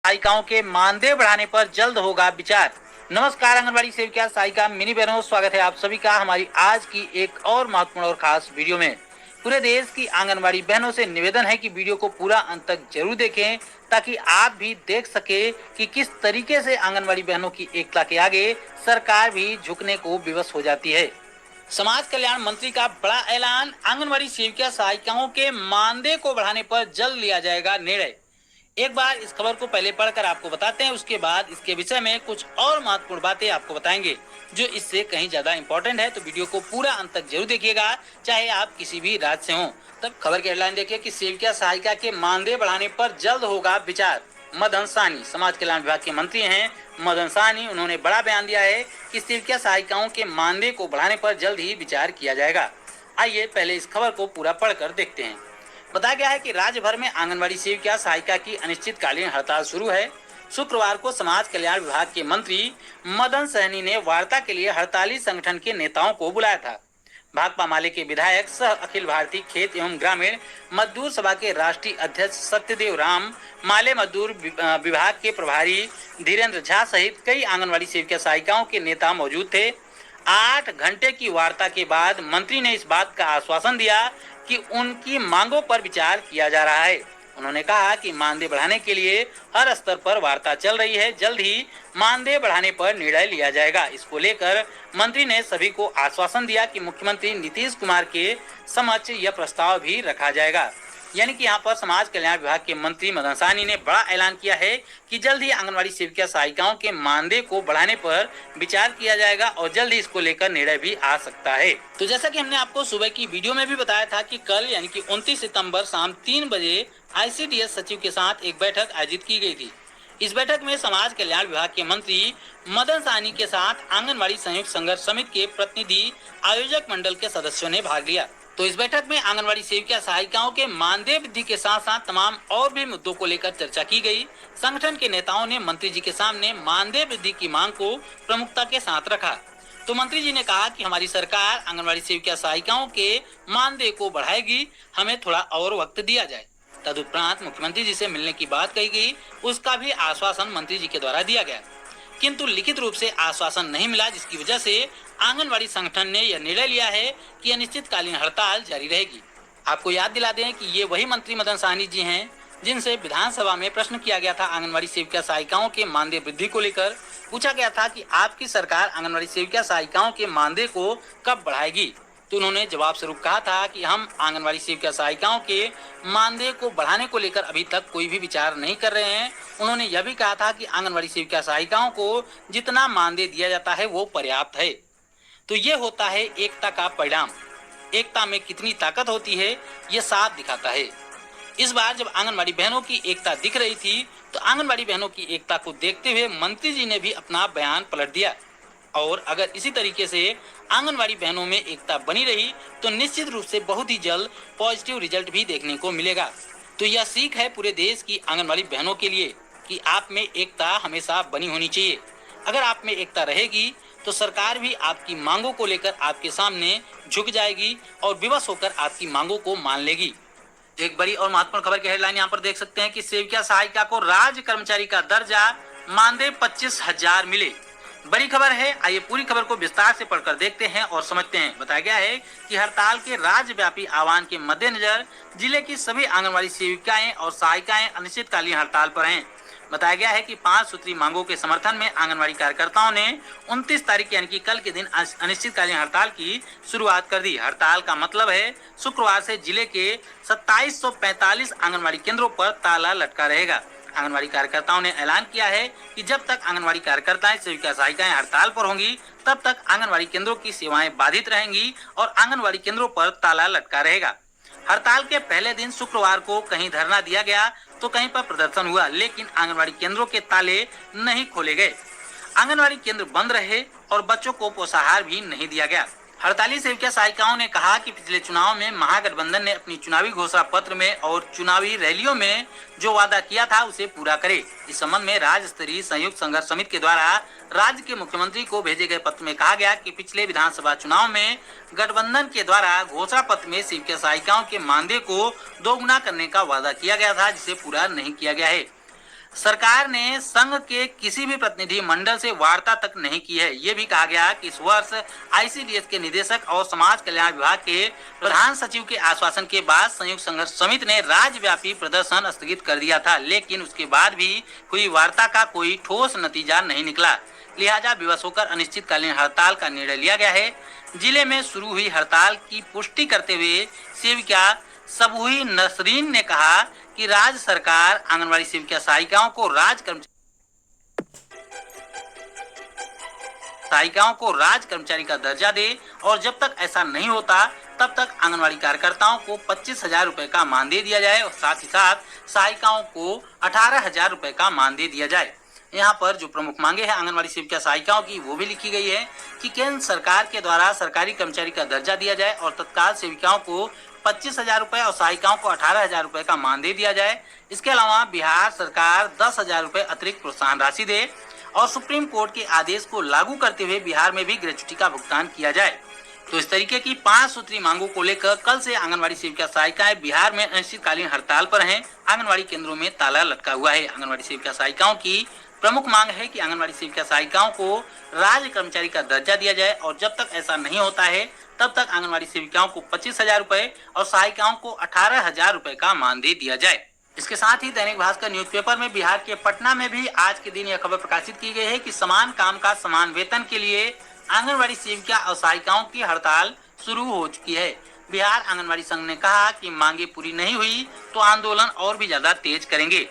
सहायिकाओं के मानदेय बढ़ाने पर जल्द होगा विचार। नमस्कार आंगनबाड़ी सेविका सहायिका मिनी बहनों, स्वागत है आप सभी का हमारी आज की एक और महत्वपूर्ण और खास वीडियो में। पूरे देश की आंगनबाड़ी बहनों से निवेदन है कि वीडियो को पूरा अंत तक जरूर देखें ताकि आप भी देख सके कि किस तरीके से आंगनबाड़ी बहनों की एकता के आगे सरकार भी झुकने को विवश हो जाती है। समाज कल्याण मंत्री का बड़ा ऐलान, आंगनबाड़ी सेविका सहायिकाओं के मानदेय को बढ़ाने पर जल्द लिया जाएगा निर्णय। एक बार इस खबर को पहले पढ़कर आपको बताते हैं, उसके बाद इसके विषय में कुछ और महत्वपूर्ण बातें आपको बताएंगे जो इससे कहीं ज्यादा इम्पोर्टेंट है। तो वीडियो को पूरा अंत तक जरूर देखिएगा, चाहे आप किसी भी राज्य से हों। तब खबर की हेडलाइन देखिए कि सेविका सहायिका के मानदेय बढ़ाने पर जल्द होगा विचार। मदन साहनी समाज कल्याण विभाग के मंत्री हैं। मदन साहनी, उन्होंने बड़ा बयान दिया है कि सेविका सहायिकाओं के मानदेय को बढ़ाने पर जल्द ही विचार किया जाएगा। आइए पहले इस खबर को पूरा पढ़कर देखते हैं। बताया गया है कि राज्य भर में आंगनबाड़ी सेविका सहायिका की अनिश्चितकालीन हड़ताल शुरू है। शुक्रवार को समाज कल्याण विभाग के मंत्री मदन सहनी ने वार्ता के लिए हड़ताली संगठन के नेताओं को बुलाया था। भाकपा माले के विधायक सह अखिल भारतीय खेत एवं ग्रामीण मजदूर सभा के राष्ट्रीय अध्यक्ष सत्यदेव राम, माले मजदूर विभाग के प्रभारी धीरेन्द्र झा सहित कई आंगनबाड़ी सेविका सहायिकाओं के नेता मौजूद थे। 8 घंटे की वार्ता के बाद मंत्री ने इस बात का आश्वासन दिया कि उनकी मांगों पर विचार किया जा रहा है। उन्होंने कहा कि मानदेय बढ़ाने के लिए हर स्तर पर वार्ता चल रही है, जल्द ही मानदेय बढ़ाने पर निर्णय लिया जाएगा। इसको लेकर मंत्री ने सभी को आश्वासन दिया कि मुख्यमंत्री नीतीश कुमार के समक्ष यह प्रस्ताव भी रखा जाएगा। यानी कि यहाँ पर समाज कल्याण विभाग के मंत्री मदन साहनी ने बड़ा ऐलान किया है कि जल्द ही आंगनबाड़ी सेविका सहायिकाओं के मानदेय को बढ़ाने पर विचार किया जाएगा और जल्द ही इसको लेकर निर्णय भी आ सकता है। तो जैसा कि हमने आपको सुबह की वीडियो में भी बताया था कि कल यानी कि 29 सितंबर शाम 3 बजे ICDS सचिव के साथ एक बैठक आयोजित की गई थी। इस बैठक में समाज कल्याण विभाग के मंत्री मदन साहनी के साथ आंगनबाड़ी संयुक्त संघर्ष समिति के प्रतिनिधि आयोजक मंडल के सदस्यों ने भाग लिया। तो इस बैठक में आंगनबाड़ी सेविका सहायिकाओं के मानदेय वृद्धि के साथ साथ तमाम और भी मुद्दों को लेकर चर्चा की गई। संगठन के नेताओं ने मंत्री जी के सामने मानदेय वृद्धि की मांग को प्रमुखता के साथ रखा। तो मंत्री जी ने कहा कि हमारी सरकार आंगनबाड़ी सेविका सहायिकाओं के मानदेय को बढ़ाएगी, हमें थोड़ा और वक्त दिया जाए। तदुपरांत मुख्यमंत्री जी से मिलने की बात कही गई, उसका भी आश्वासन मंत्री जी के द्वारा दिया गया, किंतु लिखित रूप से आश्वासन नहीं मिला, जिसकी वजह से आंगनबाड़ी संगठन ने यह निर्णय लिया है कि अनिश्चितकालीन हड़ताल जारी रहेगी। आपको याद दिला दें कि ये वही मंत्री मदन साहनी जी हैं जिनसे विधानसभा में प्रश्न किया गया था आंगनबाड़ी सेविका सहायिकाओं के मानदेय वृद्धि को लेकर। पूछा गया था कि आपकी सरकार आंगनबाड़ी सेविका सहायिकाओं के मानदेय को कब बढ़ाएगी, तो उन्होंने जवाब स्वरूप कहा था कि हम आंगनबाड़ी सेविका सहायिकाओं के मानदेय को बढ़ाने को लेकर अभी तक कोई भी विचार नहीं कर रहे हैं। उन्होंने यह भी कहा था कि आंगनबाड़ी सेविका सहायिकाओं को जितना मानदेय दिया जाता है वो पर्याप्त है। तो ये होता है एकता का परिणाम। एकता में कितनी ताकत होती है ये साफ दिखाता है। इस बार जब आंगनबाड़ी बहनों की एकता दिख रही थी तो आंगनबाड़ी बहनों की एकता को देखते हुए मंत्री जी ने भी अपना बयान पलट दिया। और अगर इसी तरीके से आंगनबाड़ी बहनों में एकता बनी रही तो निश्चित रूप से बहुत ही जल्द पॉजिटिव रिजल्ट भी देखने को मिलेगा। तो यह सीख है पूरे देश की आंगनबाड़ी बहनों के लिए कि आप में एकता हमेशा बनी होनी चाहिए। अगर आप में एकता रहेगी तो सरकार भी आपकी मांगों को लेकर आपके सामने झुक जाएगी और विवश होकर आपकी मांगों को मान लेगी। एक बड़ी और महत्वपूर्ण खबर की हेडलाइन यहाँ पर देख सकते हैं कि सेविका सहायिका को राज्य कर्मचारी का दर्जा, मानदेय 25,000 मिले। बड़ी खबर है, आइए पूरी खबर को विस्तार से पढ़कर देखते हैं और समझते हैं। बताया गया है कि हड़ताल के राज्यव्यापी आह्वान के मद्देनजर जिले की सभी आंगनबाड़ी सेविकाएं और सहायिकाएं अनिश्चितकालीन हड़ताल पर हैं। बताया गया है कि 5 सूत्री मांगों के समर्थन में आंगनबाड़ी कार्यकर्ताओं ने 29 तारीख यानी कि कल के दिन अनिश्चितकालीन हड़ताल की शुरुआत कर दी। हड़ताल का मतलब है शुक्रवार से जिले के 2745 आंगनबाड़ी केंद्रों पर ताला लटका रहेगा। आंगनबाड़ी कार्यकर्ताओं ने ऐलान किया है कि जब तक आंगनबाड़ी कार्यकर्ताएं सेविका सहायिकाएं हड़ताल पर होंगी तब तक आंगनबाड़ी केंद्रों की सेवाएं बाधित रहेंगी और आंगनबाड़ी केंद्रों पर ताला लटका रहेगा। हड़ताल के पहले दिन शुक्रवार को कहीं धरना दिया गया तो कहीं पर प्रदर्शन हुआ, लेकिन आंगनबाड़ी केंद्रों के ताले नहीं खोले गए। आंगनबाड़ी केंद्र बंद रहे और बच्चों को पोषाहार भी नहीं दिया गया। हड़ताली सेविका सहायिकाओं ने कहा कि पिछले चुनाव में महागठबंधन ने अपनी चुनावी घोषणा पत्र में और चुनावी रैलियों में जो वादा किया था उसे पूरा करे। इस संबंध में राज्य स्तरीय संयुक्त संघर्ष समिति के द्वारा राज्य के मुख्यमंत्री को भेजे गए पत्र में कहा गया कि पिछले विधानसभा चुनाव में गठबंधन के द्वारा घोषणा पत्र में सेविका सहायिकाओं के मानदेय को दोगुना करने का वादा किया गया था, जिसे पूरा नहीं किया गया है। सरकार ने संघ के किसी भी प्रतिनिधि मंडल से वार्ता तक नहीं की है। ये भी कहा गया कि इस वर्ष आईसीडीएस के निदेशक और समाज कल्याण विभाग के प्रधान सचिव के आश्वासन के बाद संयुक्त संघर्ष समिति ने राज्यव्यापी प्रदर्शन स्थगित कर दिया था, लेकिन उसके बाद भी हुई वार्ता का कोई ठोस नतीजा नहीं निकला। लिहाजा विवश होकर अनिश्चितकालीन हड़ताल का निर्णय लिया गया है। जिले में शुरू हुई हड़ताल की पुष्टि करते हुए सेविका सबूही नसरीन ने कहा कि राज्य सरकार आंगनबाड़ी सेविका सहायिकाओं को राज कर्मचारी का दर्जा दे और जब तक ऐसा नहीं होता तब तक आंगनबाड़ी कार्यकर्ताओं को 25,000 रुपए का मानदेय दिया जाए और साथ ही साथ सहायिकाओं को 18,000 रुपए का मानदेय दिया जाए। यहाँ पर जो प्रमुख मांगे हैं आंगनबाड़ी सेविका सहायिकाओं की वो भी लिखी गई है कि केंद्र सरकार के द्वारा सरकारी कर्मचारी का दर्जा दिया जाए और तत्काल सेविकाओं को 25,000 रुपए और सहायिकाओं को 18,000 रुपए का मानदेय दिया जाए। इसके अलावा बिहार सरकार 10,000 रुपए अतिरिक्त प्रोत्साहन राशि दे और सुप्रीम कोर्ट के आदेश को लागू करते हुए बिहार में भी ग्रेच्युटी का भुगतान किया जाए। तो इस तरीके की 5 सूत्री मांगों को लेकर कल से आंगनबाड़ी सेविका सहायिकाएं बिहार में अनिश्चितकालीन हड़ताल पर हैं। आंगनबाड़ी केंद्रों में ताला लटका हुआ है। आंगनबाड़ी सेविका सहायिकाओं की प्रमुख मांग है कि आंगनबाड़ी सेविका सहायिकाओं को राज्य कर्मचारी का दर्जा दिया जाए और जब तक ऐसा नहीं होता है तब तक आंगनबाड़ी सेविकाओं को 25,000 रुपए और सहायिकाओं को 18,000 रुपए का मानदेय दिया जाए। इसके साथ ही दैनिक भास्कर न्यूज़पेपर में बिहार के पटना में भी आज के दिन यह खबर प्रकाशित की गई है कि समान काम का समान वेतन के लिए आंगनबाड़ी सेविका और सहायिकाओं की हड़ताल शुरू हो चुकी है। बिहार आंगनबाड़ी संघ ने कहा कि मांगे पूरी नहीं हुई तो आंदोलन और भी ज्यादा तेज करेंगे।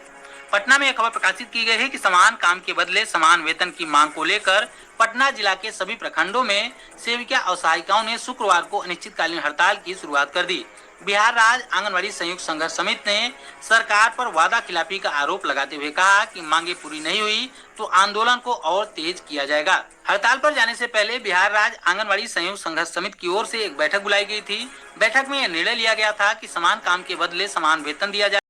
पटना में यह खबर प्रकाशित की गई है कि समान काम के बदले समान वेतन की मांग को लेकर पटना जिला के सभी प्रखंडों में सेविका और सहायिकाओं ने शुक्रवार को अनिश्चितकालीन हड़ताल की शुरुआत कर दी। बिहार राज्य आंगनबाड़ी संयुक्त संघर्ष समिति ने सरकार पर वादा खिलाफी का आरोप लगाते हुए कहा कि मांगे पूरी नहीं हुई तो आंदोलन को और तेज किया जाएगा। हड़ताल पर जाने से पहले बिहार राज्य आंगनबाड़ी संयुक्त संघर्ष समिति की ओर से एक बैठक बुलाई गई थी। बैठक में यह निर्णय लिया गया था कि समान काम के बदले समान वेतन दिया जाए।